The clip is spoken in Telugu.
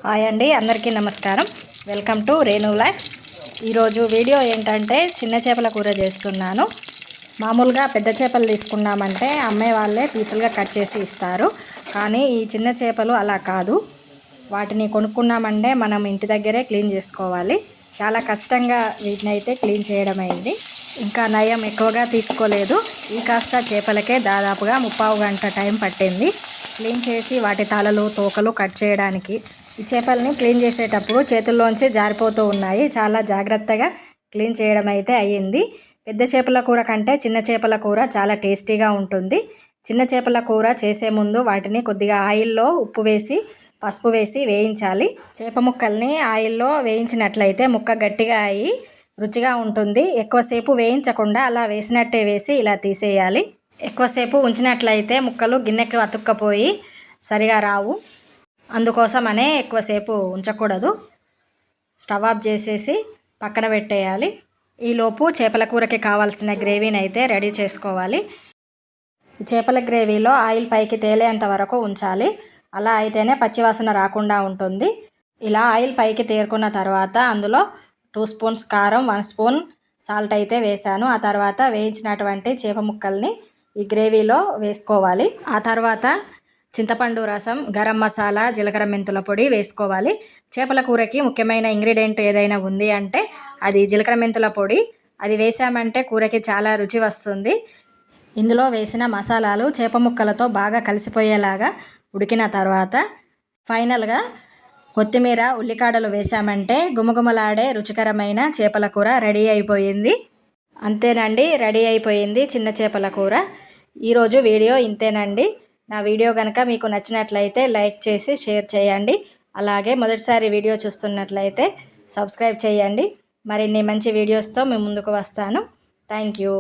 హాయ్ అండి, అందరికీ నమస్కారం. Welcome to Renu vlogs. ఈరోజు వీడియో ఏంటంటే చిన్న చేపల కూర చేస్తున్నాను. మామూలుగా పెద్ద చేపలు తీసుకున్నామంటే అమ్మే వాళ్ళే పీసులుగా కట్ చేసి ఇస్తారు. కానీ ఈ చిన్న చేపలు అలా కాదు. వాటిని కొనుక్కున్నామంటే మనం ఇంటి దగ్గరే క్లీన్ చేసుకోవాలి. చాలా కష్టంగా వీటిని అయితే క్లీన్ చేయడం అయింది. ఇంకా నయం ఎక్కువగా తీసుకోలేదు. ఈ కాస్త చేపలకే దాదాపుగా 30 గంట టైం పట్టింది క్లీన్ చేసి వాటి తలలు తోకలు కట్ చేయడానికి. ఈ చేపల్ని క్లీన్ చేసేటప్పుడు చేతుల్లోంచి జారిపోతూ ఉన్నాయి. చాలా జాగ్రత్తగా క్లీన్ చేయడం అయితే అయ్యింది. పెద్ద చేపల కూర కంటే చిన్న చేపల కూర చాలా టేస్టీగా ఉంటుంది. చిన్న చేపల కూర చేసే ముందు వాటిని కొద్దిగా ఆయిల్లో ఉప్పు వేసి పసుపు వేసి వేయించాలి. చేప ముక్కల్ని ఆయిల్లో వేయించినట్లయితే ముక్క గట్టిగా అయ్యి రుచిగా ఉంటుంది. ఎక్కువసేపు వేయించకుండా అలా వేసినట్టే వేసి ఇలా తీసేయాలి. ఎక్కువసేపు ఉంచినట్లయితే ముక్కలు గిన్నెకి అతుక్కపోయి సరిగా రావు. అందుకోసమనే ఎక్కువసేపు ఉంచకూడదు. స్టవ్ ఆఫ్ చేసేసి పక్కన పెట్టేయాలి. ఈలోపు చేపల కూరకి కావాల్సిన గ్రేవీని అయితే రెడీ చేసుకోవాలి. ఈ చేపల గ్రేవీలో ఆయిల్ పైకి తేలేంత వరకు ఉంచాలి. అలా అయితేనే పచ్చివాసన రాకుండా ఉంటుంది. ఇలా ఆయిల్ పైకి తేరుకున్న తర్వాత అందులో 2 స్పూన్స్ కారం, 1 స్పూన్ సాల్ట్ అయితే వేసాను. ఆ తర్వాత వేయించినటువంటి చేప ముక్కల్ని ఈ గ్రేవీలో వేసుకోవాలి. ఆ తర్వాత చింతపండు రసం, గరం మసాలా, జీలకర్ర మెంతుల పొడి వేసుకోవాలి. చేపల కూరకి ముఖ్యమైన ఇంగ్రీడియంట్ ఏదైనా ఉంది అంటే అది జీలకర్ర మెంతుల పొడి. అది వేసామంటే కూరకి చాలా రుచి వస్తుంది. ఇందులో వేసిన మసాలాలు చేప ముక్కలతో బాగా కలిసిపోయేలాగా ఉడికిన తర్వాత ఫైనల్గా కొత్తిమీర, ఉల్లికాడలు వేసామంటే గుమగుమలాడే రుచికరమైన చేపల కూర రెడీ అయిపోయింది. అంతేనండి, రెడీ అయిపోయింది చిన్న చేపల కూర. ఈరోజు వీడియో ఇంతేనండి. నా వీడియో కనుక మీకు నచ్చినట్లయితే లైక్ చేసి షేర్ చేయండి. అలాగే మొదటిసారి వీడియో చూస్తున్నట్లయితే సబ్స్క్రైబ్ చేయండి. మరిన్ని మంచి వీడియోస్తో మీ ముందుకు వస్తాను. Thank you.